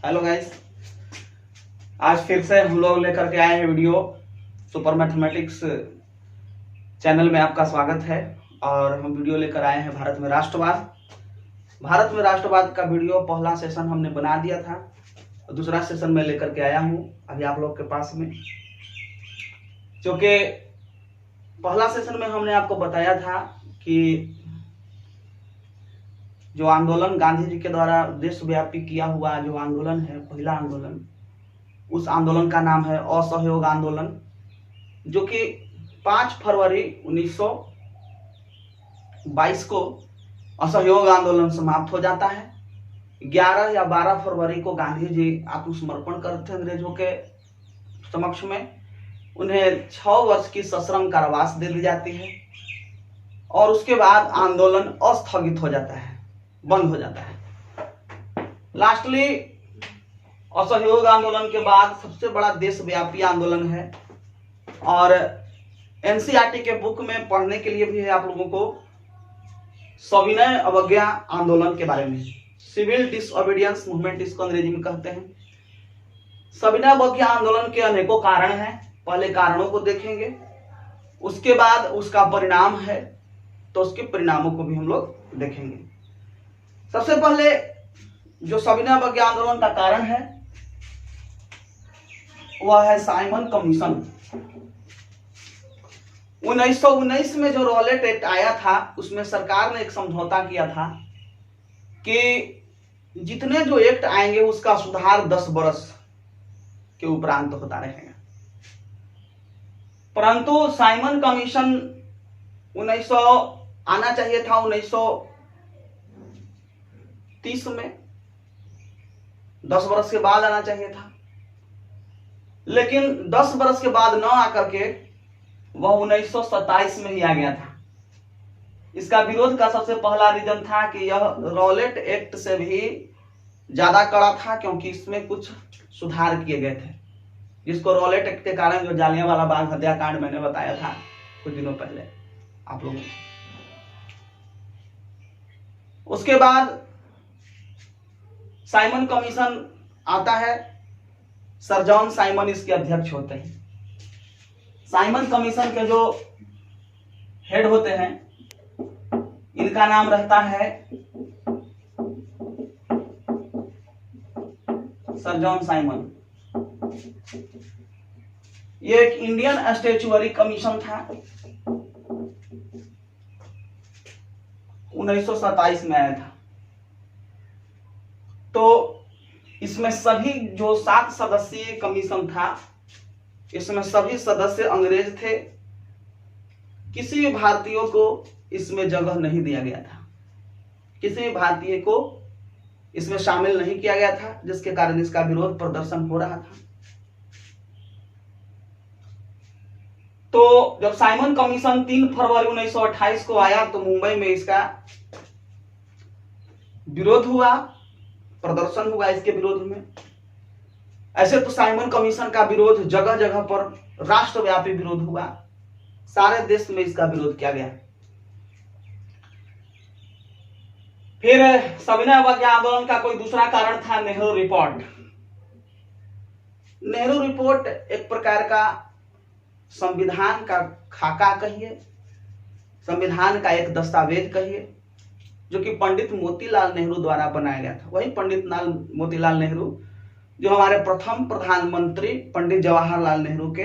Hello guys, आज फिर से हम लोग लेकर के आए हैं वीडियो। सुपर मैथमेटिक्स चैनल में आपका स्वागत है। और हम वीडियो लेकर आए हैं भारत में राष्ट्रवाद। भारत में राष्ट्रवाद का वीडियो पहला सेशन हमने बना दिया था, दूसरा सेशन में लेकर के आया हूं अभी आप लोग के पास में। क्योंकि पहला सेशन में हमने आपको बताया था कि जो आंदोलन गांधी जी के द्वारा देशव्यापी किया हुआ जो आंदोलन है, पहला आंदोलन, उस आंदोलन का नाम है असहयोग आंदोलन, जो कि 5 फरवरी 1922 को असहयोग आंदोलन समाप्त हो जाता है। 11 या 12 फरवरी को गांधी जी आत्मसमर्पण करते हैं अंग्रेजों के समक्ष में। उन्हें 6 वर्ष की सश्रम कारावास दे दी जाती है और उसके बाद आंदोलन अस्थगित हो जाता है, बंद हो जाता है। लास्टली असहयोग आंदोलन के बाद सबसे बड़ा देशव्यापी आंदोलन है और एनसीईआरटी के बुक में पढ़ने के लिए भी है आप लोगों को सविनय अवज्ञा आंदोलन के बारे में। सिविल डिसओबीडियंस मूवमेंट इसको अंग्रेजी में कहते हैं। सविनय अवज्ञा आंदोलन के अनेकों कारण हैं। पहले कारणों को देखेंगे, उसके बाद उसका परिणाम है तो उसके परिणामों को भी हम लोग देखेंगे। सबसे पहले जो सविनय अवज्ञा आंदोलन का कारण है वह है साइमन कमीशन। 1919 में जो रॉलेट एक्ट आया था उसमें सरकार ने एक समझौता किया था कि जितने जो एक्ट आएंगे उसका सुधार 10 वर्ष के उपरांत होता रहेगा। परंतु साइमन कमीशन 1900 आना चाहिए था 1930 में, 10 वर्ष के बाद आना चाहिए था, लेकिन 10 वर्ष के बाद न आकर के वह 1927 में ही आ गया था। इसका विरोध का सबसे पहला रीजन था कि यह रॉलेट एक्ट से भी ज्यादा कड़ा था, क्योंकि इसमें कुछ सुधार किए गए थे, जिसको रॉलेट एक्ट के कारण जो जालियांवाला बाग हत्याकांड मैंने बताया था कुछ दिनों पहले आप लोगों को। उसके बाद साइमन कमीशन आता है, सर जॉन साइमन इसके अध्यक्ष होते हैं। साइमन कमीशन के जो हेड होते हैं इनका नाम रहता है सर जॉन साइमन। ये एक इंडियन स्टैट्यूअरी कमीशन था, 1927 में आया था। तो इसमें सभी जो 7 सदस्यीय कमीशन था, इसमें सभी सदस्य अंग्रेज थे। किसी भी भारतीय को इसमें जगह नहीं दिया गया था, किसी भी भारतीय को इसमें शामिल नहीं किया गया था, जिसके कारण इसका विरोध प्रदर्शन हो रहा था। तो जब साइमन कमीशन 3 फरवरी 1928 को आया तो मुंबई में इसका विरोध हुआ, प्रदर्शन हुआ इसके विरोध में। ऐसे तो साइमन कमीशन का विरोध जगह जगह पर राष्ट्रव्यापी विरोध हुआ, सारे देश में इसका विरोध किया गया। फिर सविनय अवज्ञा आंदोलन का कोई दूसरा कारण था नेहरू रिपोर्ट। नेहरू रिपोर्ट एक प्रकार का संविधान का खाका कहिए, संविधान का एक दस्तावेज कहिए, जो कि पंडित मोतीलाल नेहरू द्वारा बनाया गया था। वही पंडित मोतीलाल नेहरू जो हमारे प्रथम प्रधानमंत्री पंडित जवाहरलाल नेहरू के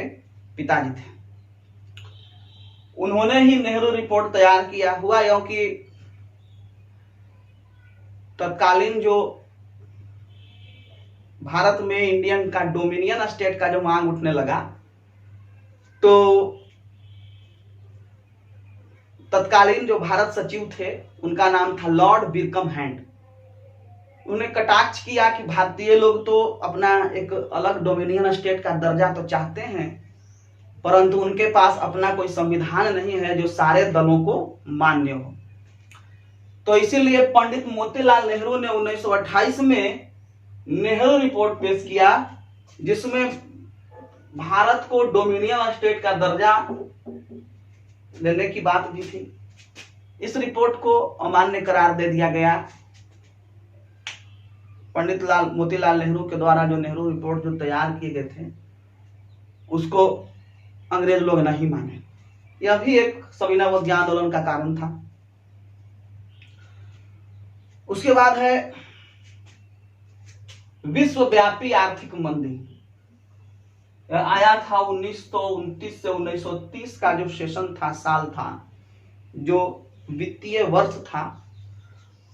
पिताजी थे, उन्होंने ही नेहरू रिपोर्ट तैयार किया। हुआ क्योंकि तत्कालीन जो भारत में इंडियन का डोमिनियन स्टेट का जो मांग उठने लगा, तो तत्कालीन जो भारत सचिव थे उनका नाम था लॉर्ड बिरकम हैंड। उन्हें कटाक्ष किया कि भारतीय लोग तो अपना एक अलग डोमिनियन स्टेट का दर्जा तो चाहते हैं, परंतु उनके पास अपना कोई संविधान नहीं है जो सारे दलों को मान्य हो। तो इसीलिए पंडित मोतीलाल नेहरू ने 1928 में नेहरू रिपोर्ट पेश किया, जिसमें भारत को डोमिनियन स्टेट का दर्जा लेने की बात भी थी। इस रिपोर्ट को अमान्य करार दे दिया गया पंडित मोतीलाल नेहरू के द्वारा जो नेहरू रिपोर्ट जो तैयार किए गए थे उसको अंग्रेज लोग नहीं माने। यह भी एक सविनय अवज्ञा आंदोलन का कारण था। उसके बाद है विश्वव्यापी आर्थिक मंदी। आया था 1929 से 1930 का जो सेशन था, साल था, जो वित्तीय वर्ष था,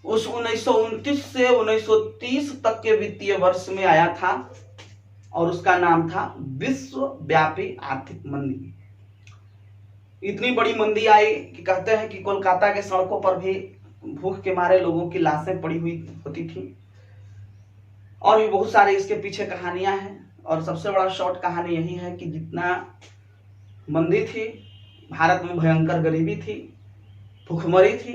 उस 1929 से 1930 तक के वित्तीय वर्ष में आया था और उसका नाम था विश्वव्यापी आर्थिक मंदी। इतनी बड़ी मंदी आई कि कहते हैं कि कोलकाता के सड़कों पर भी भूख के मारे लोगों की लाशें पड़ी हुई होती थी। और भी बहुत सारे इसके पीछे कहानियां हैं और सबसे बड़ा शॉर्ट कहानी यही है कि जितना मंदी थी, भारत में भयंकर गरीबी थी, भूखमरी थी,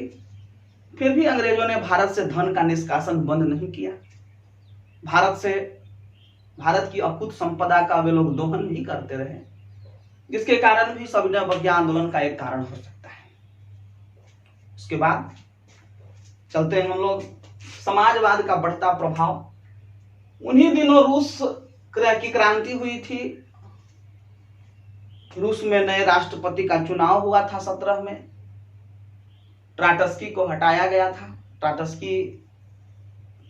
फिर भी अंग्रेजों ने भारत से धन का निष्कासन बंद नहीं किया। भारत की अकुत संपदा का वे लोग दोहन भी करते रहे, जिसके कारण भी सविनय अवज्ञा आंदोलन का एक कारण हो सकता है। उसके बाद चलते हैं हम लोग समाजवाद का बढ़ता प्रभाव। उन्हीं दिनों रूस की क्रांति हुई थी। रूस में नए राष्ट्रपति का चुनाव हुआ था 17 में। ट्राटस्की को हटाया गया था। ट्राटस्की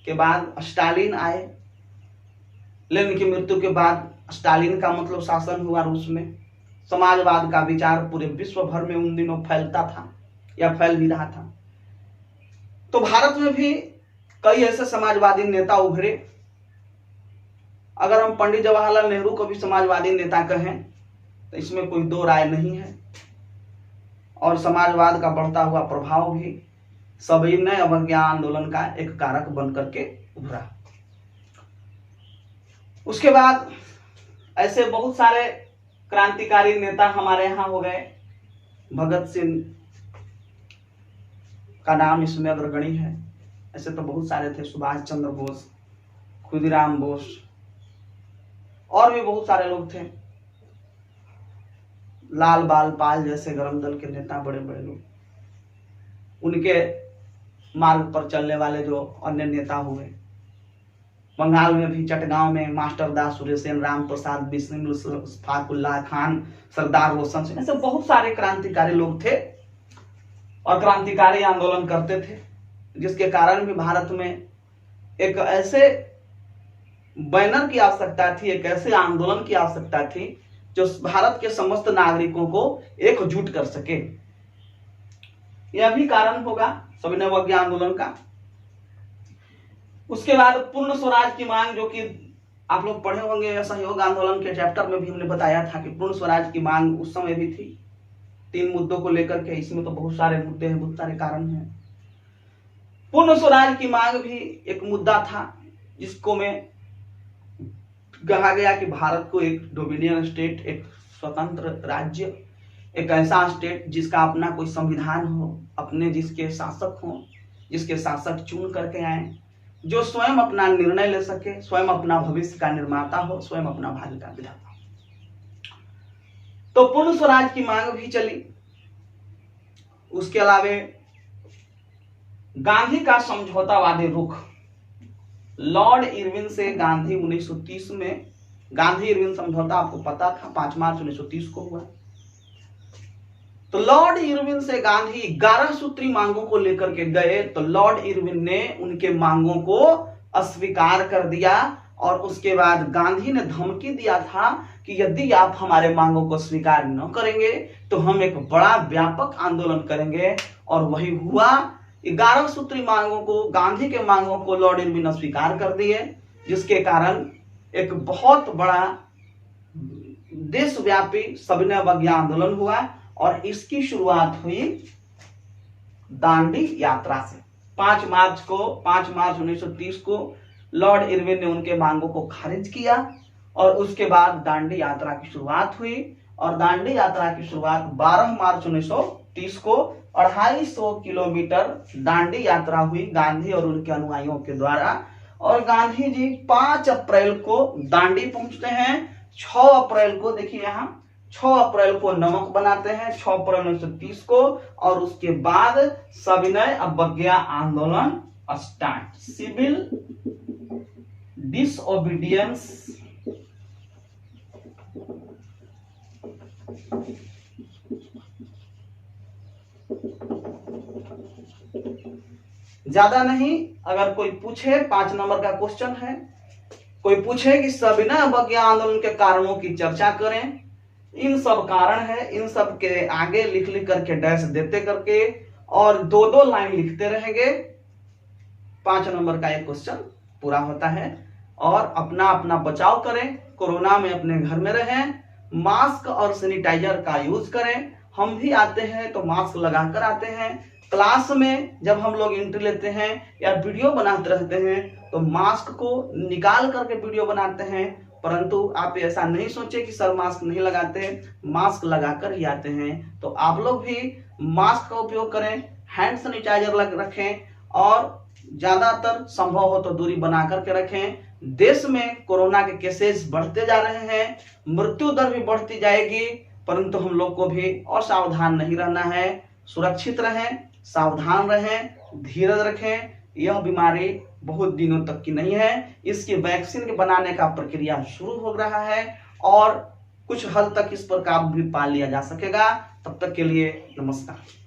के बाद स्टालिन आए। लेनिन की मृत्यु के बाद स्टालिन का मतलब शासन हुआ रूस में। समाजवाद का विचार पूरे विश्व भर में उन दिनों फैलता था या फैल भी रहा था। तो भारत में भी कई ऐसे समाजवादी नेता उभरे। अगर हम पंडित जवाहरलाल नेहरू को भी समाजवादी नेता कहें तो इसमें कोई दो राय नहीं है। और समाजवाद का बढ़ता हुआ प्रभाव भी सविनय अवज्ञा आंदोलन का एक कारक बनकर के उभरा। उसके बाद ऐसे बहुत सारे क्रांतिकारी नेता हमारे यहाँ हो गए। भगत सिंह का नाम इसमें अग्रगणी है। ऐसे तो बहुत सारे थे, सुभाष चंद्र बोस, खुदीराम बोस, और भी बहुत सारे लोग थे, लाल बाल पाल जैसे गरम दल के नेता, बड़े बड़े लोग। उनके मार्ग पर चलने वाले जो अन्य नेता हुए। बंगाल में भी चटगांव में मास्टर दास सुरेसेन, राम प्रसाद बिस्मिल, इस्फाकुल्लाह खान, सरदार रोशन सिंह, ऐसे बहुत सारे क्रांतिकारी लोग थे और क्रांतिकारी आंदोलन करते थे, जिसके कारण भी भारत में एक ऐसे बैनर की आवश्यकता थी, एक ऐसे आंदोलन की आवश्यकता थी जो भारत के समस्त नागरिकों को एकजुट कर सके। यह भी कारण होगा सविनय अवज्ञा आंदोलन का। उसके बाद पूर्ण स्वराज की मांग, जो कि आप लोग पढ़े होंगे असहयोग आंदोलन के चैप्टर में भी हमने बताया था कि पूर्ण स्वराज की मांग उस समय भी थी 3 मुद्दों को लेकर के। इसमें तो बहुत सारे मुद्दे हैं, बहुत सारे कारण हैं। पूर्ण स्वराज की मांग भी एक मुद्दा था, जिसको में कहा गया कि भारत को एक डोमिनियन स्टेट, एक स्वतंत्र राज्य, एक ऐसा स्टेट जिसका अपना कोई संविधान हो, अपने जिसके शासक हो, जिसके शासक चुन करके आए, जो स्वयं अपना निर्णय ले सके, स्वयं अपना भविष्य का निर्माता हो, स्वयं अपना भाग्य का विधाता हो। तो पूर्ण स्वराज की मांग भी चली। उसके अलावे गांधी का समझौतावादी रुख, लॉर्ड इरविन से गांधी 1930 में, गांधी इरविन समझौता आपको पता था 5 मार्च 1930 को हुआ। तो लॉर्ड इरविन से गांधी 11 सूत्री मांगों को लेकर के गए, तो लॉर्ड इरविन ने उनके मांगों को अस्वीकार कर दिया और उसके बाद गांधी ने धमकी दिया था कि यदि आप हमारे मांगों को स्वीकार न करेंगे तो हम एक बड़ा व्यापक आंदोलन करेंगे। और वही हुआ। 11 सूत्री मांगों को, गांधी के मांगों को लॉर्ड इरविन स्वीकार कर दिए, जिसके कारण एक बहुत बड़ा देशव्यापी सविनय अवज्ञा आंदोलन हुआ और इसकी शुरुआत हुई दांडी यात्रा से। 5 मार्च 1930 को लॉर्ड इरविन ने उनके मांगों को खारिज किया और उसके बाद दांडी यात्रा की शुरुआत हुई। और दांडी यात्रा की शुरुआत 12 मार्च 1930 को 250 किलोमीटर दांडी यात्रा हुई गांधी और उनके अनुयायियों के द्वारा। और गांधी जी 5 अप्रैल को दांडी पहुंचते हैं। 6 अप्रैल को, देखिए यहाँ 6 अप्रैल को नमक बनाते हैं, 6 अप्रैल 1930 को। और उसके बाद सविनय अवज्ञा आंदोलन स्टार्ट, सिविल डिसओबीडियंस ज्यादा नहीं, अगर कोई पूछे 5 नंबर का क्वेश्चन है, कोई पूछे कि सविनय अवज्ञा आंदोलन के कारणों की चर्चा करें, इन सब कारण है, इन सब के आगे लिख लिख करके डैश देते करके और 2-2 लाइन लिखते रहेंगे, 5 नंबर का एक क्वेश्चन पूरा होता है। और अपना अपना बचाव करें, कोरोना में अपने घर में रहें, मास्क और सैनिटाइजर का यूज करें। हम भी आते हैं तो मास्क लगाकर आते हैं, क्लास में जब हम लोग एंट्री लेते हैं या वीडियो बनाते रहते हैं तो मास्क को निकाल करके वीडियो बनाते हैं, परंतु आप ऐसा नहीं सोचे कि सर मास्क नहीं लगाते, मास्क लगाकर ही आते हैं। तो आप लोग भी मास्क का उपयोग करें, हैंड सैनिटाइजर रखें और ज्यादातर संभव हो तो दूरी बना करके रखें। देश में कोरोना के केसेस बढ़ते जा रहे हैं, मृत्यु दर भी बढ़ती जाएगी, परंतु हम लोग को भी और सावधान नहीं रहना है। सुरक्षित रहें, सावधान रहें, धीरज रखें। यह बीमारी बहुत दिनों तक की नहीं है, इसकी वैक्सीन के बनाने का प्रक्रिया शुरू हो रहा है और कुछ हद तक इस पर काबू भी पा लिया जा सकेगा। तब तक के लिए नमस्कार।